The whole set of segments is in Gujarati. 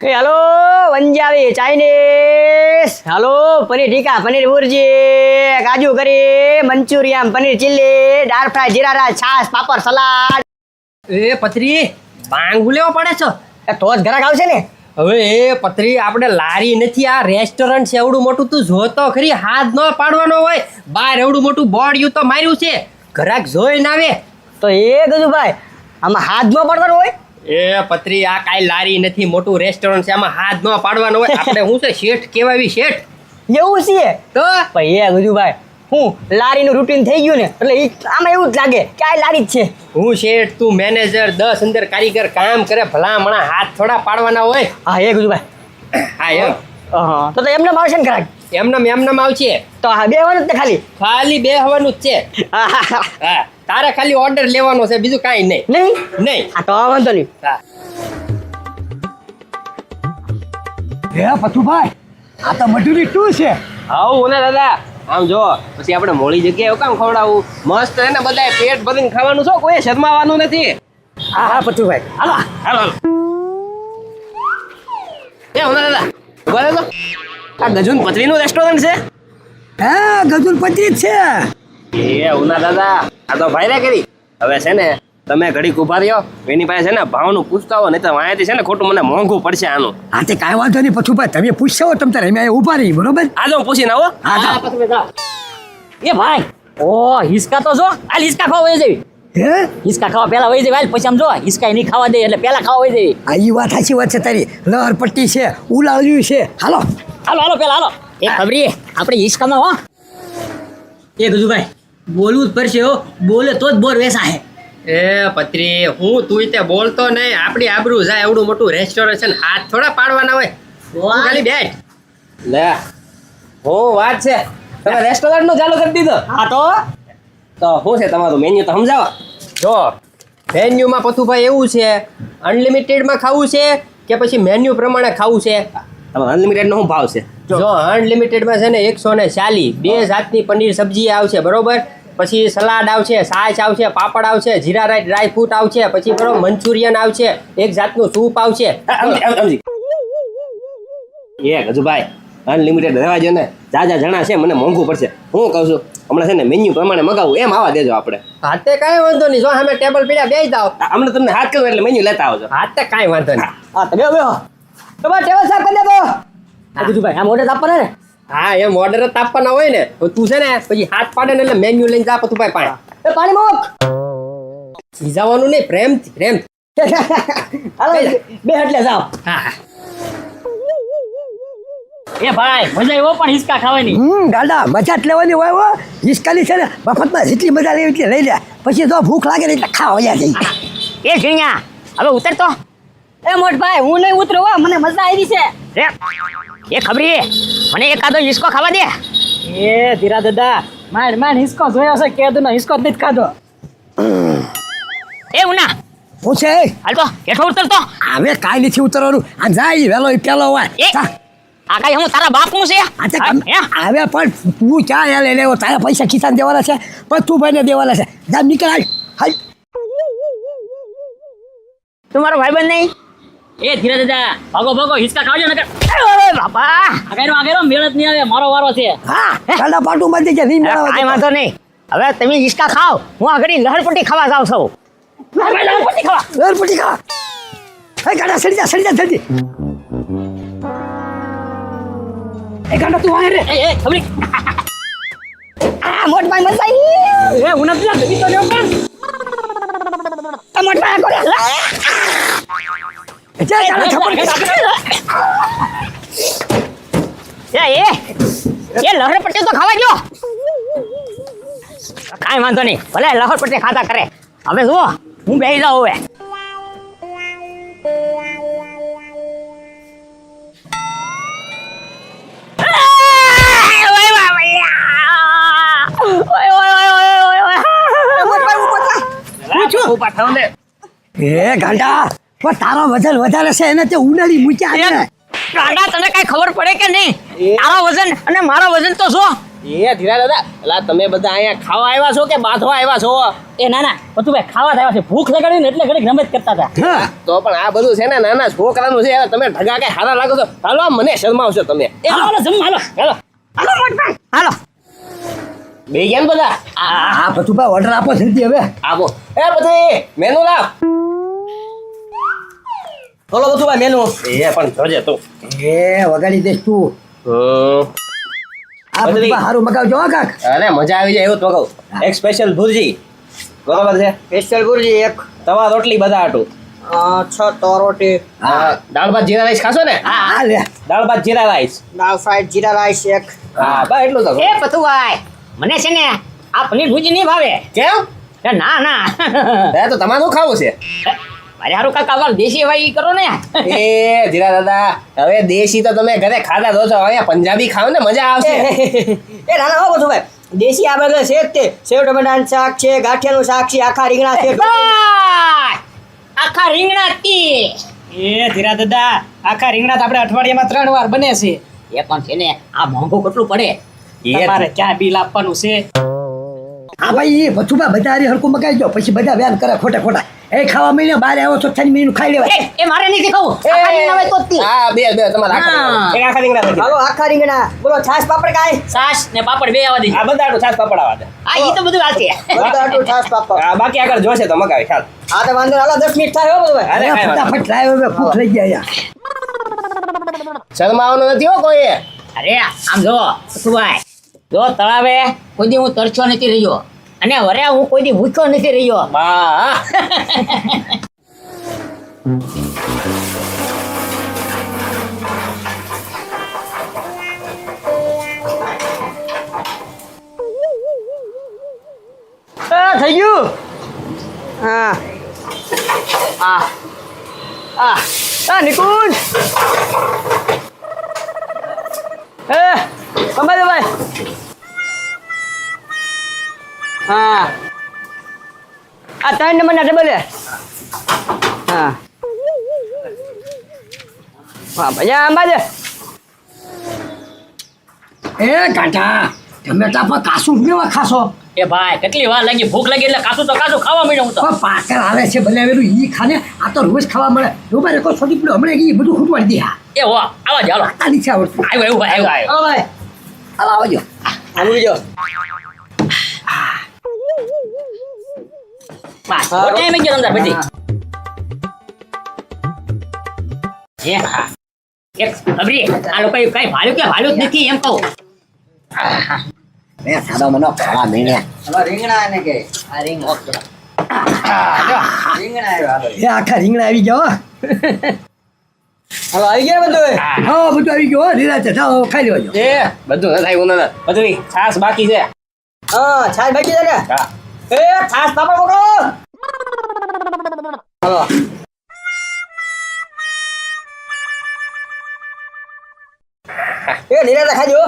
Hello Punjabi Chinese hello paneer tikka paneer bhurji काजू करी मंचूरियन पनीर चिल्ली दाल फ्राई जीरा राइस छाछ पापड़ सलाड એ પતરી ભાંગું લેવો પડે છે તો જ ઘરાક આવશે ને હવે એ પતરી આપણે લારી નથી આ રેસ્ટોરન્ટ છે એવડું મોટું તું જોતો ખરી હાથ ન પાડવાનો હોય બહાર એવડું મોટું બોર્ડ તો માર્યું છે ઘરાક જોઈને આવે તો એ ગજુભાઈ આમાં હાથ ન પાડવાનો હોય એ પતરી આ કાંઈ લારી નથી મોટું રેસ્ટોરન્ટ છે આમાં હાથ ન પાડવાનો હોય આપણે શું છે શેઠ કેવાવી શેઠ એવું છે તો ભાઈ એ ગજુભાઈ હું લારીનું રૂટીન થઈ ગયું ને એટલે આમાં એવું જ લાગે કે આ લારી જ છે હું શેઠ તું મેનેજર 10 અંદર કારીગર કામ કરે ભલામણા હાથ થોડા પાડવાના હોય હા એ ગજુભાઈ હા એમ તો એમને આવશે ને ઘરાક એમનામ આવશે તો હા બેવાનું જ ને ખાલી બેહવાનું જ છે હા તારે ખાલી ઓર્ડર લેવાનો છે બીજું કાંઈ નહીં નહીં હા તો વાંધો નહીં હા હે પથુભાઈ આ તો મજૂરી શું છે આવું ને દાદા આમ જો પછી આપણે મોડી જગ્યાએ કામ ખવડાવું મસ્ત એને બધાય પેટ ભરીને ખાવાનું છો કોઈ શરમાવાનું નથી હા હા પથુભાઈ હાલો હાલો એ હોના દાદા બોલે તો આ ગજુન પતરીનું રેસ્ટોરન્ટ છે હા ગજુલ પચરી જ છે એ હોના દાદા આ તો ભાઈ રે કરી હવે છે ને તમે ઘડીક ઉભા રહ્યો એની પાસે છે ને ભાવનું પૂછતા હો નહીં તો વાંયાથી છે ને ખોટું મને મોંઘું પડશે આનું હા તે કાંઈ વાંધો નહીં પથુભાઈ તમે પૂછશો તમ તારે અમે અહીંયા ઊભા રહી બરોબર આ જો પૂછીને આવો હા હા એ ભાઈ ઓ હિસકા તો જો હાલ હિસકા ખાવા વહી જવી હે હિસકા ખાવા પહેલા વહી જવી હાલ પછી આમ જો હિસકા નહીં ખાવા દે એટલે પહેલા ખાવા વહી જવી આ ઈ વાત સાચી વાત છે તારી લહર પટ્ટી છે ઉલાળ્યું છે હાલો હાલો હાલો પહેલા હાલો એ ખબરી આપણે હિસકામાં હો એ ગજુભાઈ બોલવું જ પડશે હો બોલે તો જ બોર વેસા હે એ પત્રી હું તું તે બોલતો નહીં આપણી આબરૂ જાય એવડું મોટું રેસ્ટોરન્ટ છે ને હાથ થોડા પાડવાના હોય તું ખાલી બેઠ લે હું વાત છે તમે રેસ્ટોરન્ટ નું ચાલુ કરી દીધો હા તો શું છે તમારું મેન્યુ તો સમજાવો જો મેન્યુમાં પથુભાઈ એવું છે અનલિમિટેડમાં ખાવું છે કે પછી મેન્યુ પ્રમાણે ખાવું છે તમારે અનલિમિટેડનો શું ભાવ છે જો અનલિમિટેડમાં છે ને 140 બે જાતની પનીર સબ્જી આવશે બરોબર પછી સલાડ આવશે છાશ આવશે પાપડ આવશે જીરા રાઈસ ડ્રાય ફ્રૂટ આવશે પછી બરોબર મંચુરિયન આવશે એક જાતનું સૂપ આવશે એ ગજુભાઈ અનલિમિટેડ રહેવા જો ને જાજા જણા છે મને મોંઘું પડશે હું કહું છું હમણાં છે ને મેન્યુ પ્રમાણે મગાવું એમ આવવા દેજો આપણે હાથે કાંઈ વાંધો નહીં જો અમે ટેબલ પીડ્યા બેસી જાઓ હમણાં તમને હાથ કર્યો એટલે મેન્યુ લેતા આવજો હાથે કાંઈ વાંધો નહીં હા તમે હવે તમારે ટેબલ સાફ કરી દેતો ગજુભાઈ આમ ઓર્ડર આપવાના ને હા એમ ઓર્ડર જ આપવાના હોય ને તો તું છે ને પછી હાથ પાડે ને એટલે મેન્યુ લઈને જા પતું ભાઈ પાણી એ પાણી મોક ખીજાવાનું નહીં પ્રેમ હાલો બે એટલે જાવ હા હા એ ભાઈ મજા આવ્યો પણ હિસકા ખાવાની ગાડા મજા જ લેવાની હોય હો હિસકાની છે ને મફતમાં જેટલી મજા લેવી એટલી લઈ લે પછી જો ભૂખ લાગે ને એટલે ખાવા વયા જઈ એ ઝીણિયા હવે ઉતરતો એ મોટભાઈ હું નહીં ઉતરું હો મને મજા આવી છે એ ખબરી મને એકાદો હિસકો ખાવા દે એ ધીરા દાદા માંડ હિસકો જોયો છે કેદુનો હિસકો જ નથી ખાધો એ ઉના હું છે હાલ તો હેઠો ઉતરતો હવે કાંઈ નથી ઉતરવાનું આ જાય વેલો એ પેલો હોય આ કઈ હું તારા બાપનું છે હવે પણ તું ચા લે લેવો તારા પૈસા ખિસ્સાને દેવાના છે પણ તું ભાઈને દેવાના છે જા નીકળ હાલ તું મારો ભાઈબંધ નહીં એ ધીરે દાદા ભાગો હિસકા ખાવજો નકર બાપા આગળ મેળ જ નહીં આવે મારો વારો છે હા ગાડા પાટું બાંધી છે નહીં મેળવા કાંઈ વાંધો નહીં હવે તમે હિસકા ખાઓ હું આગળ લહરપટ્ટી ખાવા જાઉં છું લહરપટ્ટી ખાવા હે ગાડા સડી જા જલ્દી એ ગાડા તું આય રે એ ખબરી આ મોટભાઈ મજા આવી એ હું નથી લાગતી તો લેવ કાન મોટભાઈ કરે જા ગાડા છપડ એ લહરપટ્ટી તો ખાવા ગયો કાંઈ વાંધો નહીં ભલે લહરપટ્ટી ખાતા કરે હવે જુઓ હું બેસી જાઉં હવે એ ગાંડા પણ તારો વજન વધારે છે એને તે ઉનાળી મૂક્યા ગાંડા તને કઈ ખબર પડે કે નહીં તારો વજન અને મારો વજન તો જો એ ધીરા દાદા એલા તમે બધા અહીંયા ખાવા આવ્યા છો કે બાંધવા આવ્યા છો? એ ના ના પતુભાઈ ખાવા જ આવ્યા છે, ભૂખ લગાડી ને એટલે ઘડીક રમત કરતા હતા. હા તો પણ આ બધું છે ને નાના છોકરાનું છે યાર, તમે ઢગા કઈ હારા લાગો છો. હાલો આમ મને શરમાવશો તમે. એ હાલો જમવા હાલો. હાલો હાલો મોટભાઈ હાલો. બે ગયા ને બધા? હા પતુભાઈ ઓર્ડર આપો જલ્દી હવે. આપો. એ બધું મેનુ લાવ. બોલો બધું ભાઈ મેનુ. એ પણ જોજે તું. એ વગાડી દઈશ તું. આ બદલી. પતુભાઈ સારું મગાવજો હો કાક. અરે મજા આવી જાય એવું તો કહું. એક સ્પેશિયલ ભુરજી બરાબર છે. સ્પેશિયલ ગુરજી એક તવા રોટલી બધા હાટું. 6 તો રોટી દાળ ભાત જીરા રાઈસ ખાશો ને? હા લે. દાળ ભાત જીરા રાઈસ. દાળ ફ્રાઈડ જીરા રાઈસ એક હા બસ એટલું તો. એ પતુભાઈ મને છે ને આ પનીર ભુજી નહીં ભાવે. કેમ? એ ના ના એ તો તમારે શું ખાવું છે? મારે હારું કાકા વાળ દેશી હવાઈ કરો ને. એ જીરા દાદા હવે દેશી તો તમે ઘરે ખાતા દો છો, હવે પંજાબી ખાવ ને મજા આવશે. એ નાના હો બધું ભાઈ દેશી આ બધું છે જ તે સેવ ટમેટાનું શાક છે, ગાંઠિયાનું શાક છે, આખા રીંગણા છે. ભાઈ, આખા રીંગણા તી. એ ધીરા દાદા આખા રીંગણા તો આપણે અઠવાડિયામાં 3 વાર બને છે. એ પણ છે ને આ મોંઘું કેટલું પડે. તમારે ક્યાં બિલ આપવાનું છે? હા ભાઈ એ પતુભાઈ બધા હારી હરખું મગાવી દો, પછી બધા વ્યાન કરે ખોટા ખોટા. એ ખાવા મળીને બહાર આવ્યો છો થઈને મીનું ખાઈ લેવાય. એ મારે નથી ખાવું. આખા રીંગણા હોય તો જ તી. હા બે તમારે આખા હા. રીંગણા. એક આખા રીંગણા લખી દો. હાલો આખા રીંગણા બોલો છાશ પાપડ કાંઈ છાશ ને પાપડ બે આવવા દેજો. આ બધા હાટું છાશ પાપડ આવા દે. આ ઈ તો બધું હાલશે. બધા આટલું છાશ પાપડ આ બાકી આગળ જોશે તો મગાવી ખ્યાલ. આ તો વાંધો નહીં. હાલો 10 મિનિટ થાય હો બધું ભાઈ. અરે અરે કાંઈ વાંધો ફટાફટ લાવ્યો હવે ભૂખ લઈ ગયા યાર. શરમાવાનું નથી હો કોઈ. અરે આમ જો પતુભાઈ, જો તળાવે કોઈ દી હું તરછો નથી રહ્યો અને વરે હું કોઈ દી ભૂખ્યો નથી રહ્યો. હા થઈ ગયું હા આ આ નિકુંજ સંભાળો ભાઈ હા આ 3 નંબરના ટેબલ છે હા હા ભૈયા આંબા છે એ કાંઠા ટમેટા પર કાસું કેવા ખાશો? એ ભાઈ કેટલી વાર લાગી, ભૂખ લાગી એટલે કાસું તો કાસું ખાવા માંડ્યો હું તો. પણ પાકર આવે છે બનાવેલું ઈ ખાને, આ તો રોજ ખાવા મળે. રૂપા રેકો છોટી પડ્યો હમણાં ઈ બધું ખૂટવાડી દે. હા એ હો આવા જ હાલો. આ નીચે આવડતું. આવ્યો એવું ભાઈ આવ્યો. હાલો ભાઈ હાલો આવજો. આંબી જો બસ ઓટે મેં ગયો અંદર બેઠી. એ હા એક અબરી આ લોકો કઈ ભાલ્યું કે ભાલ્યું જ નથી એમ કહું. મેં સાદો મનો ખાવા મળ્યા. હવે રીંગણા એને કે આ રીંગણા રીંગણા આવ્યા એ આખા રીંગણા આવી ગયા હો. હાલો આવી ગયા બધું હા બધું આવી ગયું હો. નિરાંતે જાઓ ખાઈ લેવાજો. એ બધું ન થાય ના બધું છાશ બાકી છે. હા છાશ બાકી છે ને હા એ છાશ પાપડ મોકલો હાલો એ નિરાતે ખાજો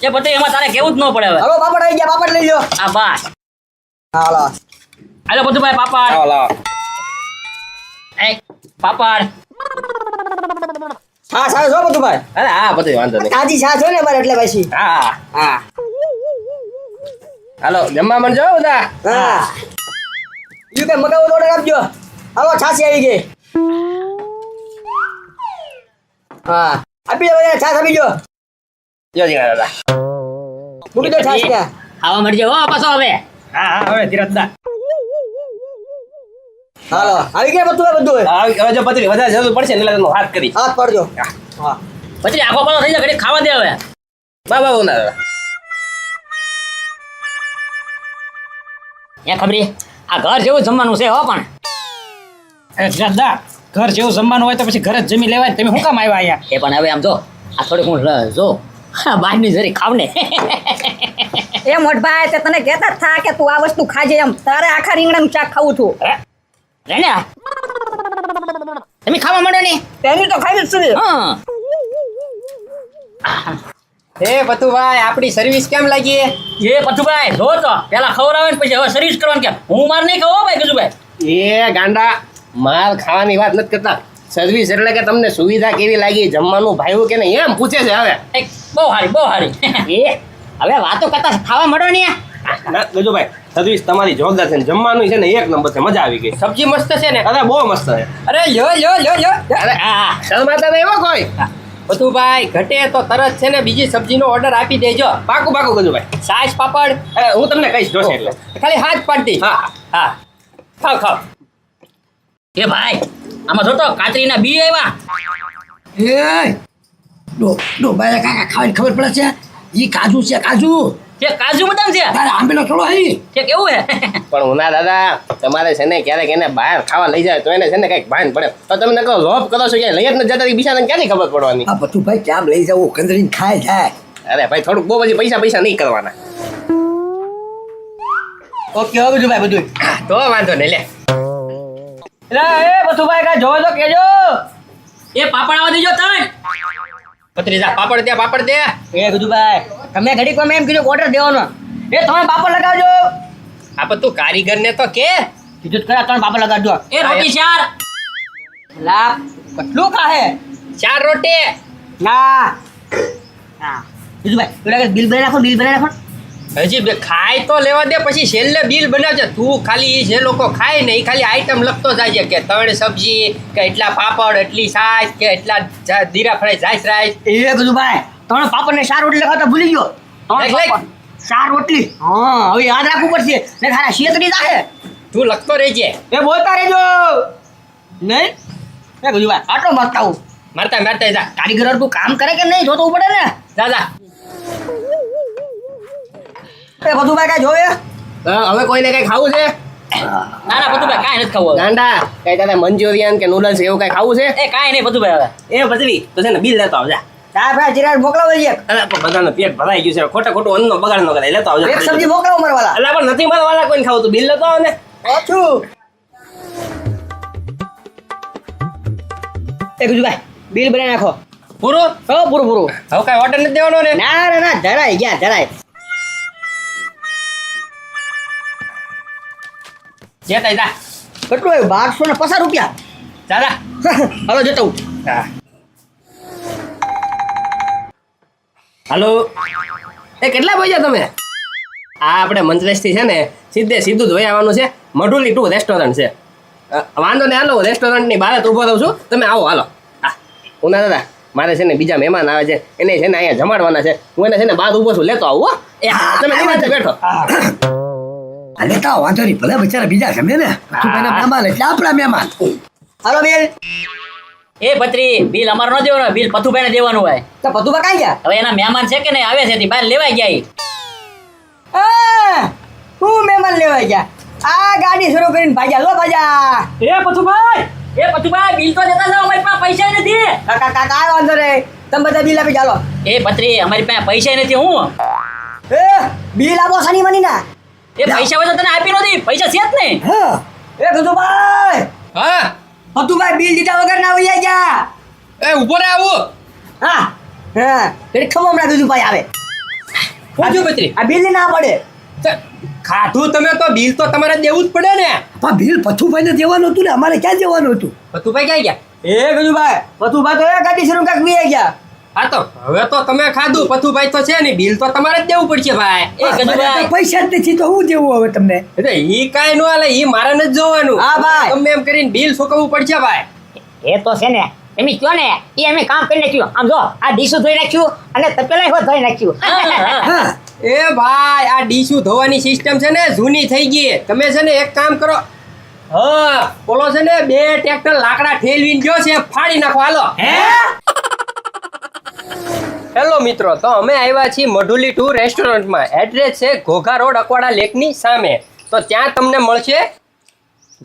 એ બધું એમાં તારે કેવું જ ન પડે હવે. હાલો પાપડ આવી ગયા પાપડ લઈ લો આ બસ હાલો હાલો બધું ભાઈ પાપડ. લાવો લાવો. એ પાપડ છાશ આવે છો બધું ભાઈ અરે હા બધું વાંધો નહીં. તાજી છાશ હોય ને મારે એટલે પછી હા હા હાલો જમવા મન જો બધા. હા યુ કે મગાવો તો ઓર્ડર આપજો હાલો છાશ આવી ગઈ હા આપી દો બધા છાશ આપી દો જો જીરા દાદા. મૂકી દો છાશ ત્યાં ખાવા મળજે હો પાછો હવે. હા હા હવે ધીરા દાદા હાલો આવી ગયા બધું હા, હવે જો પતરી વધારે જરૂર પડશે ને એટલે તમે વાત કરી. હાથ પડજો હા પછી આખો પાછો થઈ જાય ઘડી ખાવા દે હવે. બા ના દાદા. એ ખબરી આ ઘર જેવું જમવાનું છે હો પણ. એ ધીરા દાદા ઘર જેવું જમવાનું હોય તો પછી ઘરે જ જમી લેવાય. તમે શું કામ આવ્યા અહીંયા? એ પણ હવે આમ જો આ થોડીક હું જો બહારની જરી ખાવ ને. એ મોટભાઈ તે તને કહેતા જ થા કે તું આ વસ્તુ ખાજે એમ, તારે આખા રીંગણાનું શાક ખાવું છું. રેને તમે ખાવા માંડો ને. તેની તો ખાવી જ છે. હા હે પતુભાઈ આપણી સર્વિસ કેમ લાગી? એ પથુભાઈ જો તો પેલા ખવડાવે ને પછી હવે સર્વિસ કરવાનું કેમ? હું માર નહીં ખાવ ભાઈ ગજુભાઈ. એ ગાંડા માલ ખાવાની વાત નથી કરતા. સર્વિસ એટલે કે તમને સુવિધા કેવી લાગી, જમવાનું ભાવ્યું કે નહીં એમ પૂછે છે હવે. એક બહુ હારી બહુ હારી. એ હવે વાતો કરતા ખાવા મળો ને ના ગજુભાઈ સર્વિસ તમારી જોરદાર છે ને જમવાનું છે ને એક નંબર છે મજા આવી ગઈ સબ્જી મસ્ત છે ને અરે બહુ મસ્ત છે અરે લ્યો અરે હા શરમાતા નહીં હો કોઈ પથુભાઈ ઘટે તો તરત છે ને બીજી સબ્જીનો ઓર્ડર આપી દેજો પાકું ગજુભાઈ સાસ પાપડ હું તમને કહીશ જોશે એટલે ખાલી હાથ પાડતી હા હા ખાવ એ ભાઈ આમાં જો તો કાતરીના બી આવ્યા એ ડો બાય કાકા ખાવાની ખબર પડે છે ઈ કાજુ છે કાજુ કે કાજુ બદામ છે તારે આંબેલો થોડો હઈ કે કેવું હે પણ ઉના દાદા તમારે છે ને ક્યારેક એને બહાર ખાવા લઈ જાય તો એને છે ને કંઈક ભાન પડે તો તમે કહો લોભ કરો છો કે લઈ જ નથી જતા બીજાને ક્યાંથી ખબર પડવાની આ બધું ભાઈ કેમ લઈ જવું કંદરીને ખાય જાય અરે ભાઈ થોડુંક બહુ પછી પૈસા નહીં કરવાના ઓકે હવે ગજુભાઈ બધું તો વાંધો નહીં લે એટલે એ બસુભાઈ કાંઈ જોવો તો કેજો એ પાપડ આવા દેજો તણ પત્રીજા પાપડ દે એ ગજુભાઈ તમે ઘડીક વાર મેં એમ કીધું ઓર્ડર દેવાનો એ તમે પાપડ લગાવજો આ પણ તું કારીગર ને તો કે કીધું જ ખરા તમે પાપડ લગાવજો એ રોટી ચાર લા કેટલું ખાહે 4 રોટી ના હા ગજુભાઈ પેલા બિલ બનાવી નાખો હજી બે ખાય તો લેવા દે પછી છેલ્લે બિલ બનાવજે તું ખાલી ઈ જે લોકો ખાય ને એ ખાલી આઈટમ લખતો જાય કે 3 સબ્જી કે એટલા પાપડ એટલી છાશ કે એટલા જીરા ફ્રાય જાઈસ રાઈસ એ ગજુભાઈ તમે પાપડ ને 4 રોટલી લગાવતા ભૂલી ગયો લાઈક, લાઈક. 4 રોટલી હા હવે યાદ રાખવું પડશે ને ખાના શેતરી જાહે તું લખતો રહેજે એ બોલતા રહેજો નહીં એ ગજુભાઈ આટલો મસ્ત આવું મારતા જા કારીગર તું કામ કરે કે નહીં જોતું પડે ને જા એ ગજુભાઈ કાંઈ જોવે હવે કોઈને કઈ ખાવું છે ના ના બધું ભાઈ કાંઈ નથી ખાવું હવે. ગાંડા કઈ તારે મંચુરિયન કે નૂડલ્સ એવું કઈ ખાવું છે એ કાંઈ નહીં બધું ભાઈ હવે એ બદલી તો છે ને બિલ લેતો આવજા ચા ફ્રાય જીરા મોકલાવો છે અરે પણ બધાનું પેટ ભરાઈ ગયું છે ખોટું અન્નનો બગાડ ન કરાય લેતો આવજો એક સબ્જી મોકલાવો મારવાલા અલા પણ નથી મારા વાળા કોઈને ખાવું તું બિલ લેતો આવ ને ઓછું એ ગજુભાઈ બિલ બનાવી નાખો પૂરું હો પૂરું હવે કઈ ઓર્ડર નથી દેવાનો ને ના ધરાય ગયા ધરાય જે તાઈ જા કેટલું આવ્યું 1250 રૂપિયા જા હાલો જતો હું. હા હાલો એ કેટલા પૈસા તમે આ આપણે મંત્રેશથી છે ને સીધું જ વહી આવવાનું છે મઢુલી 2 રેસ્ટોરન્ટ છે વાંધો ને હાલો રેસ્ટોરન્ટની બહાર જ ઊભો રહું છું તમે આવો હાલો હા ઉના દાદા મારે છે ને બીજા મહેમાન આવે છે એને છે ને અહીંયા જમાડવાના છે હું એને છે ને બહાર ઊભો છું લેતો આવું હો એ તમે નિવાંતે બેઠો આ લેતા આવો, વાંધો નહીં ભલે બિચારા બીજા ગમે ને પથુભાઈના મહેમાન એટલે આપણા મહેમાન હાલો બેન એ પત્રી બિલ અમારે ન દેવાનું બિલ પથુભાઈને દેવાનું હોય તો પતુભા કાંઈ ગયા હવે એના મહેમાન છે કે નહીં આવે છે તે બહાર લેવાઈ ગયા ઈ. હું મહેમાન લેવા ગયા આ ગાડી શરૂ કરીને ભાગ્યા લો ભાજા એ પથુભાઈ એ પથુભાઈ બિલ તો દેતા જાઓ અમારી પાસે પૈસા નથી કાકા કાકા આ વાંધો રે તમે બધા બિલ આપી ચાલો એ પત્રી અમારી પાસે પૈસા નથી હું એ બિલ આપો શની મની ના એ પૈસા હોય તો તને આપી નથી પૈસા છે જ નહીં હા એ ગજુભાઈ હા પતુભાઈ બિલ દીધા વગર ના વૈયા ગયા એ ઊભો રહે આવું હા ઘડી ખમો હમણાં ગજુભાઈ આવે પૂછ્યું પત્રી આ બિલ ના પડે ખાધું તમે તો બિલ તો તમારે દેવું જ પડે ને પણ બિલ પથુભાઈને દેવાનું હતું ને અમારે ક્યાં દેવાનું હતું પતુભાઈ ક્યાં ગયા એ ગજુભાઈ પતુભાઈ તો એ ગાડી શરૂ કાંક વૈયા ગયા હા તો હવે તો તમે ખાધું પથુભાઈ તો છે ને બિલ તો તમારે જ દેવું પડશે ભાઈ એ ગજુભાઈ પૈસા જ નથી તો હું દેવું હવે તમને એટલે ઈ કાંઈ ન હાલે ઈ મારે નથી જોવાનું હા, ભાઈ. તમે એમ કરીને બિલ ચૂકવવું પડશે ભાઈ એ તો છે ને તમે કયો ને એ અમે કામ કરી નાખ્યું આમ જો આ ડીશું ધોઈ નાખ્યું અને તપેલા હો ધોઈ નાખ્યું હા એ ભાઈ આ ડીશું ધોવાની સિસ્ટમ છે ને જૂની થઈ ગઈ તમે છે ને એક કામ કરો હા બોલો છે ને 2 ટ્રેક્ટર લાકડા ઠેલવીને ગયો છે ફાડી નાખો હાલો હેલો મિત્રો તો અમે આવ્યા છીએ મઢુલી 2 રેસ્ટોરન્ટમાં એડ્રેસ છે ઘોઘા રોડ અકવાડા લેકની સામે તો ત્યાં તમને મળશે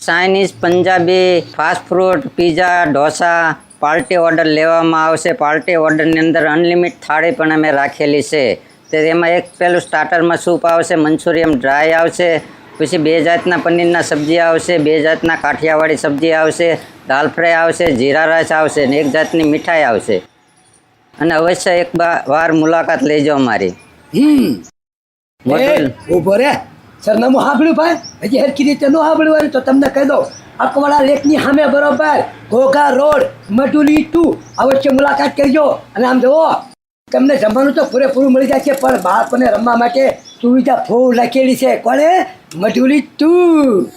Chinese Punjabi fast food pizza dosa party order લેવામાં આવશે પાર્ટી ઓર્ડરની અંદર અનલિમિટ થાળી પણ અમે રાખેલી છે તે એમાં એક પેલું સ્ટાર્ટરમાં સૂપ આવશે મંચુરિયન ડ્રાય આવશે પછી 2 જાતના પનીરના સબ્જી આવશે 2 જાતના કાઠિયાવાડી સબ્જી આવશે દાલ ફ્રાય આવશે જીરા રાઈસ આવશે અને 1 જાતની મીઠાઈ આવશે અને અવશ્ય એક વાર મુલાકાત લેજો અમારી મોટું ઉભો રે સરનામું સાંભળ્યું ભાઈ હજી હરખી રીતે ન સાંભળ્યું હોય તો તમને કહી દઉં અકવાડા લેકની સામે બરોબર ઘોઘા રોડ મઢુલી 2 અવશ્ય મુલાકાત કરજો અને આમ જુઓ તમને જમવાનું તો પૂરેપૂરું મળી જાય છે પણ બાળકોને રમવા માટે સુવિધા ફૂલ રાખેલી છે કોણે મજૂરી તું